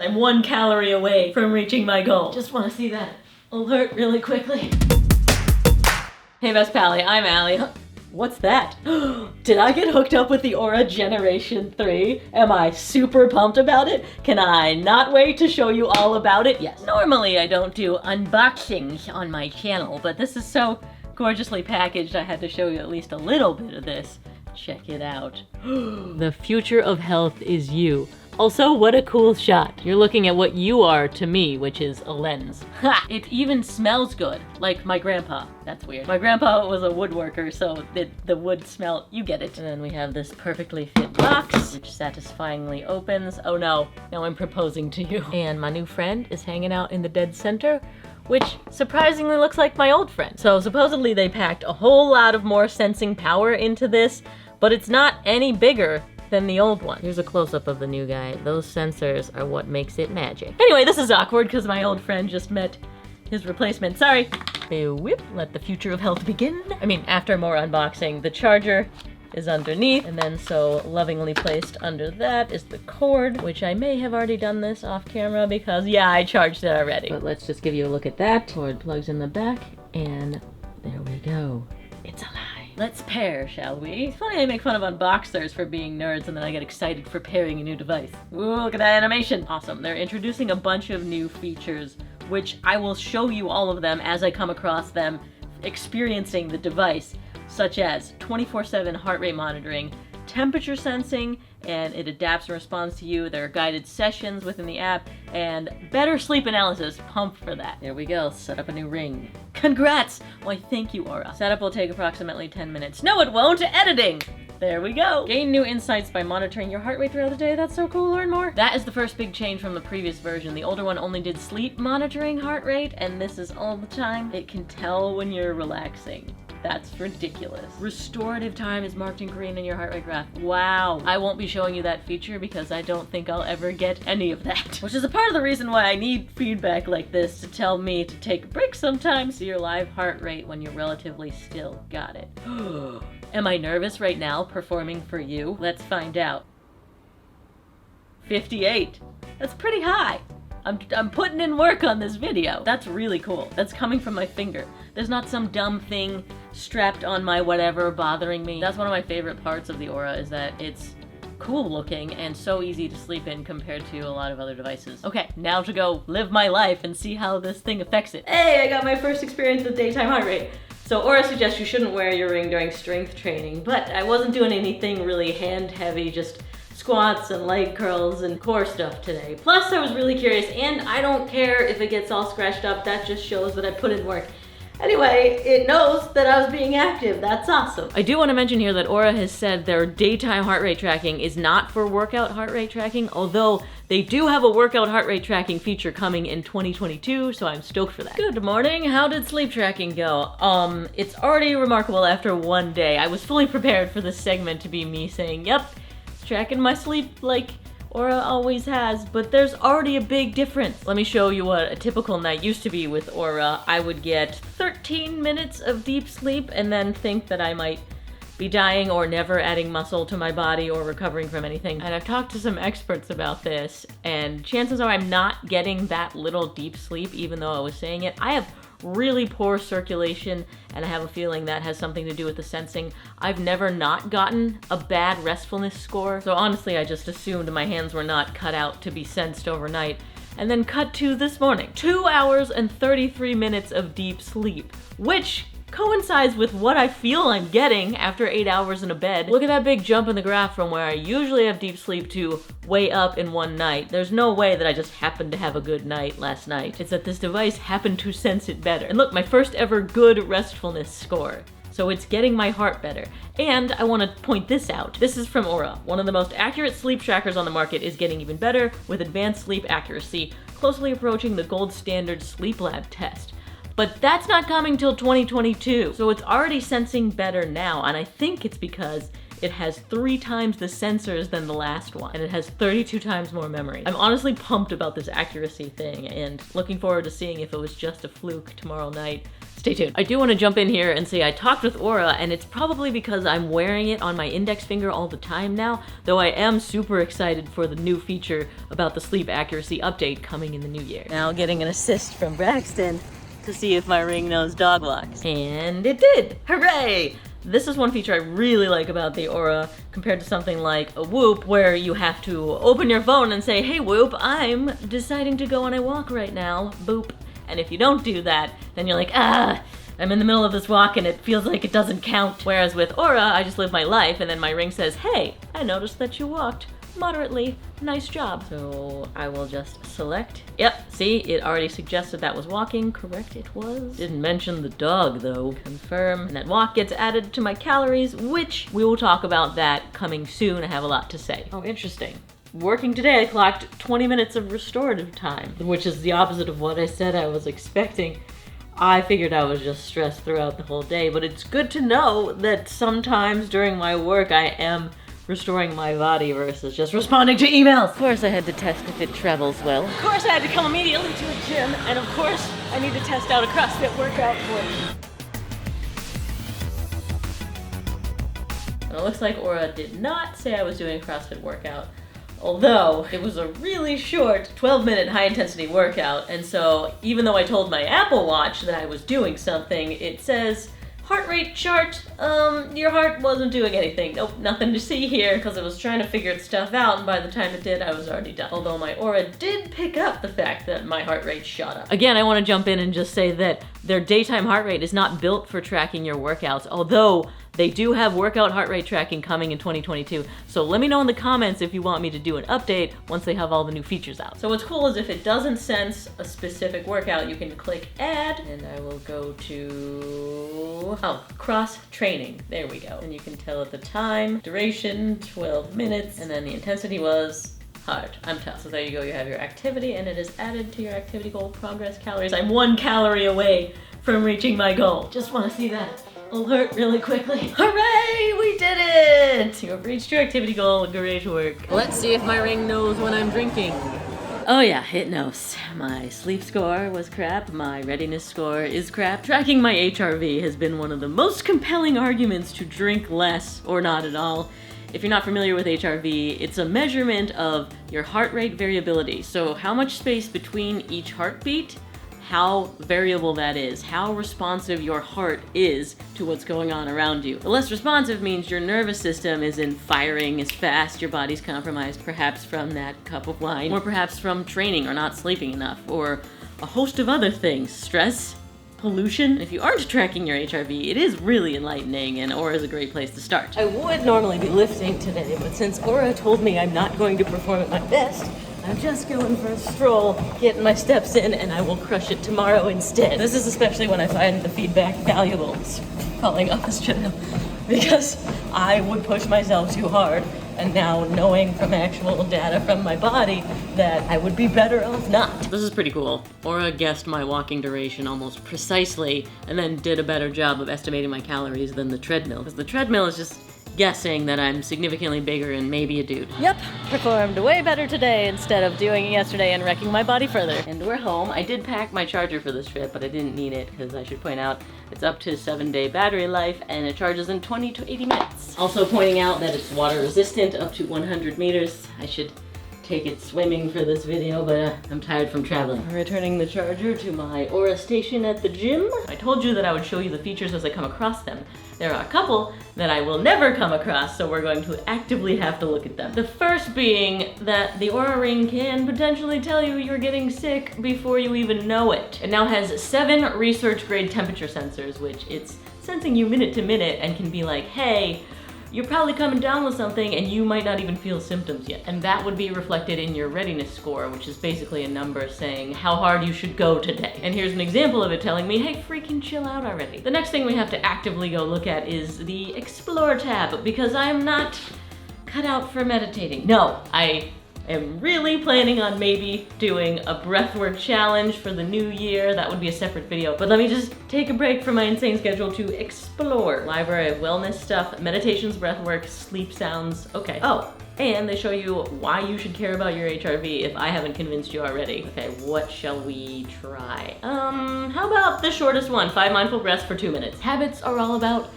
I'm 1 calorie away from reaching my goal. Just want to see that alert really quickly. Hey Best Pally, I'm Allie. What's that? Did I get hooked up with the Oura Generation 3? Am I super pumped about it? Can I not wait to show you all about it? Yes. Normally I don't do unboxings on my channel, but this is so gorgeously packaged I had to show you at least a little bit of this. Check it out. The future of health is you. Also, what a cool shot. You're looking at what you are to me, which is a lens. Ha! It even smells good, like my grandpa. That's weird. My grandpa was a woodworker, so the wood smell, you get it. And then we have this perfectly fit box, which satisfyingly opens. Oh no, now I'm proposing to you. And my new friend is hanging out in the dead center, which surprisingly looks like my old friend. So supposedly they packed a whole lot of more sensing power into this, but it's not any bigger than the old one. Here's a close-up of the new guy. Those sensors are what makes it magic. Anyway, this is awkward because my old friend just met his replacement. Sorry. Whip. Let the future of health begin. I mean, after more unboxing, the charger is underneath, and then so lovingly placed under that is the cord, which I may have already done this off camera because, yeah, I charged it already. But let's just give you a look at that. Cord plugs in the back, and there we go. It's alive. Let's pair, shall we? It's funny I make fun of unboxers for being nerds and then I get excited for pairing a new device. Ooh, look at that animation. Awesome. They're introducing a bunch of new features, which I will show you all of them as I come across them experiencing the device, such as 24/7 heart rate monitoring, temperature sensing, and it adapts and responds to you. There are guided sessions within the app, and better sleep analysis. Pumped for that. There we go. Set up a new ring. Congrats! Why, thank you, Oura. Setup will take approximately 10 minutes. No, it won't! Editing! There we go. Gain new insights by monitoring your heart rate throughout the day. That's so cool. Learn more. That is the first big change from the previous version. The older one only did sleep monitoring heart rate, and this is all the time. It can tell when you're relaxing. That's ridiculous. Restorative time is marked in green in your heart rate graph. Wow. I won't be showing you that feature because I don't think I'll ever get any of that. Which is a part of the reason why I need feedback like this to tell me to take a break sometimes. See your live heart rate when you're relatively still. Got it. Am I nervous right now performing for you? Let's find out. 58. That's pretty high. I'm putting in work on this video. That's really cool. That's coming from my finger. There's not some dumb thing strapped on my whatever bothering me. That's one of my favorite parts of the Oura is that it's cool looking and so easy to sleep in compared to a lot of other devices. Okay, now to go live my life and see how this thing affects it. Hey, I got my first experience with daytime heart rate. So Oura suggests you shouldn't wear your ring during strength training, but I wasn't doing anything really hand heavy, just squats and leg curls and core stuff today. Plus I was really curious, and I don't care if it gets all scratched up, that just shows that I put in work. Anyway, it knows that I was being active. That's awesome. I do want to mention here that Oura has said their daytime heart rate tracking is not for workout heart rate tracking, although they do have a workout heart rate tracking feature coming in 2022, so I'm stoked for that. Good morning. How did sleep tracking go? It's already remarkable after 1 day. I was fully prepared for this segment to be me saying, yep, tracking my sleep like Oura always has, but there's already a big difference. Let me show you what a typical night used to be with Oura. I would get 13 minutes of deep sleep and then think that I might be dying or never adding muscle to my body or recovering from anything. And I've talked to some experts about this, and chances are I'm not getting that little deep sleep even though I was saying it. I have really poor circulation, and I have a feeling that has something to do with the sensing. I've never not gotten a bad restfulness score, so honestly I just assumed my hands were not cut out to be sensed overnight. And then cut to this morning. 2 hours and 33 minutes of deep sleep, which coincides with what I feel I'm getting after 8 hours in a bed. Look at that big jump in the graph from where I usually have deep sleep to way up in one night. There's no way that I just happened to have a good night last night. It's that this device happened to sense it better. And look, my first ever good restfulness score. So it's getting my heart better. And I want to point this out. This is from Oura. One of the most accurate sleep trackers on the market is getting even better with advanced sleep accuracy, closely approaching the gold standard sleep lab test. But that's not coming till 2022, so it's already sensing better now, and I think it's because it has 3 times the sensors than the last one, and it has 32 times more memory. I'm honestly pumped about this accuracy thing, and looking forward to seeing if it was just a fluke tomorrow night Stay tuned. I do want to jump in here and say I talked with Oura, and it's probably because I'm wearing it on my index finger all the time now, though I am super excited for the new feature about the sleep accuracy update coming in the new year. Now getting an assist from Braxton to see if my ring knows dog walks. And it did! Hooray! This is one feature I really like about the Oura compared to something like a Whoop, where you have to open your phone and say, hey Whoop, I'm deciding to go on a walk right now, boop. And if you don't do that, then you're like, I'm in the middle of this walk and it feels like it doesn't count. Whereas with Oura, I just live my life and then my ring says, hey, I noticed that you walked moderately. Nice job. So I will just select. Yep, see, it already suggested that was walking. Correct, it was. Didn't mention the dog though. Confirm. And that walk gets added to my calories, which we will talk about that coming soon. I have a lot to say. Oh, interesting. Working today, I clocked 20 minutes of restorative time, which is the opposite of what I said I was expecting. I figured I was just stressed throughout the whole day, but it's good to know that sometimes during my work I am restoring my body versus just responding to emails. Of course I had to test if it travels well. Of course I had to come immediately to a gym, and of course I need to test out a CrossFit workout for it. And it looks like Oura did not say I was doing a CrossFit workout. Although, it was a really short 12-minute high-intensity workout, and so even though I told my Apple Watch that I was doing something, it says, heart rate chart, your heart wasn't doing anything. Nope, nothing to see here, because it was trying to figure stuff out, and by the time it did, I was already done. Although my Oura did pick up the fact that my heart rate shot up. Again, I want to jump in and just say that their daytime heart rate is not built for tracking your workouts, although they do have workout heart rate tracking coming in 2022, so let me know in the comments if you want me to do an update once they have all the new features out. So what's cool is if it doesn't sense a specific workout, you can click add, and I will go to, cross training. There we go. And you can tell it the time, duration, 12 minutes, and then the intensity was hard. I'm tough. So there you go, you have your activity, and it is added to your activity goal progress calories. I'm 1 calorie away from reaching my goal. Just want to see that alert really quickly. Hooray! We did it! You have reached your activity goal. Great work. Let's see if my ring knows when I'm drinking. Oh yeah, it knows. My sleep score was crap. My readiness score is crap. Tracking my HRV has been one of the most compelling arguments to drink less or not at all. If you're not familiar with HRV, it's a measurement of your heart rate variability. So how much space between each heartbeat, how variable that is, how responsive your heart is to what's going on around you. The less responsive means your nervous system isn't firing as fast, your body's compromised perhaps from that cup of wine, or perhaps from training or not sleeping enough, or a host of other things, stress, pollution. If you aren't tracking your HRV, it is really enlightening, and Oura is a great place to start. I would normally be lifting today, but since Oura told me I'm not going to perform at my best, I'm just going for a stroll, getting my steps in, and I will crush it tomorrow instead. This is especially when I find the feedback valuable. It's falling off this channel. Because I would push myself too hard, and now knowing from actual data from my body that I would be better off not. This is pretty cool. Oura guessed my walking duration almost precisely, and then did a better job of estimating my calories than the treadmill. Because the treadmill is just guessing that I'm significantly bigger and maybe a dude. Yep, performed way better today instead of doing it yesterday and wrecking my body further. And we're home. I did pack my charger for this trip, but I didn't need it because I should point out it's up to 7-day battery life and it charges in 20 to 80 minutes. Also pointing out that it's water resistant up to 100 meters. I should take it swimming for this video, but I'm tired from traveling. I'm returning the charger to my Oura station at the gym. I told you that I would show you the features as I come across them. There are a couple that I will never come across, so we're going to actively have to look at them. The first being that the Oura Ring can potentially tell you you're getting sick before you even know it. It now has 7 research-grade temperature sensors, which it's sensing you minute to minute and can be like, hey, you're probably coming down with something and you might not even feel symptoms yet. And that would be reflected in your readiness score, which is basically a number saying how hard you should go today. And here's an example of it telling me, hey, freaking chill out already. The next thing we have to actively go look at is the Explore tab, because I'm not cut out for meditating. No, I am really planning on maybe doing a breathwork challenge for the new year. That would be a separate video, but let me just take a break from my insane schedule to explore. Library of wellness stuff, meditations, breathwork, sleep sounds. Okay. Oh, And they show you why you should care about your HRV if I haven't convinced you already. Okay, what shall we try? How about the shortest one? 5 mindful breaths for 2 minutes. Habits are all about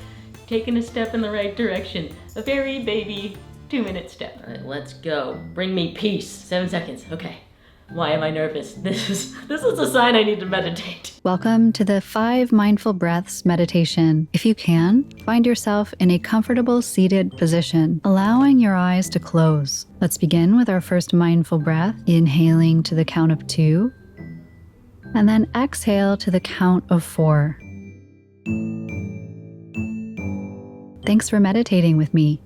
taking a step in the right direction. A very baby 2-minute step. All right, let's go. Bring me peace. 7 seconds, okay. Why am I nervous? This is a sign I need to meditate. Welcome to the 5 mindful breaths meditation. If you can, find yourself in a comfortable seated position, allowing your eyes to close. Let's begin with our first mindful breath, inhaling to the count of 2, and then exhale to the count of 4. Thanks for meditating with me.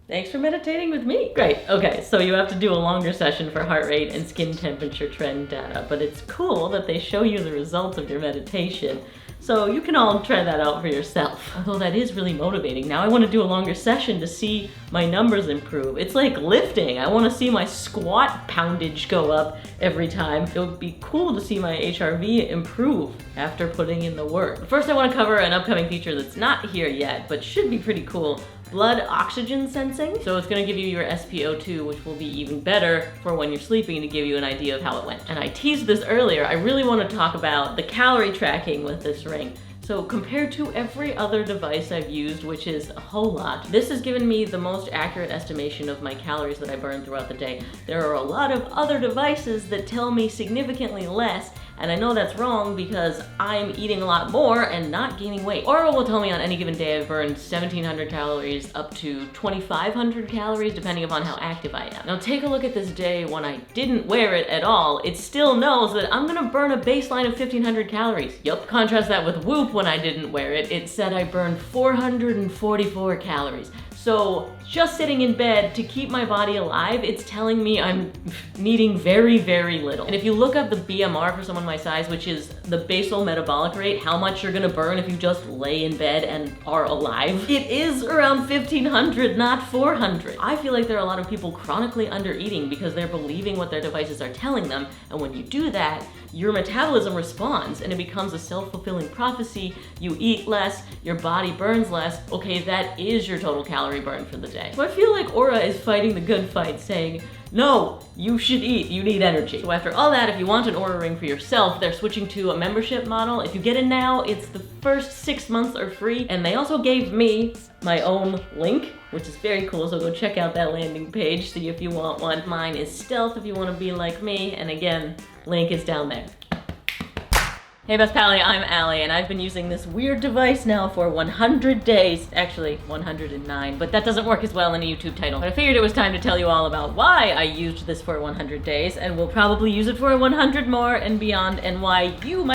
Thanks for meditating with me. Great, okay, so you have to do a longer session for heart rate and skin temperature trend data, but it's cool that they show you the results of your meditation, so you can all try that out for yourself. Although that is really motivating. Now I want to do a longer session to see my numbers improve. It's like lifting. I want to see my squat poundage go up every time. It would be cool to see my HRV improve after putting in the work. First, I want to cover an upcoming feature that's not here yet, but should be pretty cool. Blood oxygen sensing. So it's gonna give you your SpO2, which will be even better for when you're sleeping to give you an idea of how it went. And I teased this earlier, I really wanna talk about the calorie tracking with this ring. So compared to every other device I've used, which is a whole lot, this has given me the most accurate estimation of my calories that I burn throughout the day. There are a lot of other devices that tell me significantly less, and I know that's wrong because I'm eating a lot more and not gaining weight. Oura will tell me on any given day I've burned 1,700 calories up to 2,500 calories depending upon how active I am. Now take a look at this day when I didn't wear it at all. It still knows that I'm gonna burn a baseline of 1,500 calories. Yup, contrast that with Whoop when I didn't wear it. It said I burned 444 calories. So just sitting in bed to keep my body alive, it's telling me I'm needing very, very little. And if you look up the BMR for someone my size, which is the basal metabolic rate, how much you're gonna burn if you just lay in bed and are alive, it is around 1,500, not 400. I feel like there are a lot of people chronically under eating because they're believing what their devices are telling them. And when you do that, your metabolism responds and it becomes a self-fulfilling prophecy. You eat less, your body burns less. Okay, that is your total calorie burn for the day. So I feel like Oura is fighting the good fight, saying, no, you should eat, you need energy. So after all that, if you want an Oura ring for yourself, they're switching to a membership model. If you get in now, it's the first 6 months are free. And they also gave me my own link, which is very cool, so go check out that landing page, see if you want one. Mine is Stealth if you want to be like me, and again, link is down there. Hey Best Pally, I'm Allie, and I've been using this weird device now for 100 days. Actually, 109, but that doesn't work as well in a YouTube title. But I figured it was time to tell you all about why I used this for 100 days, and will probably use it for 100 more and beyond, and why you might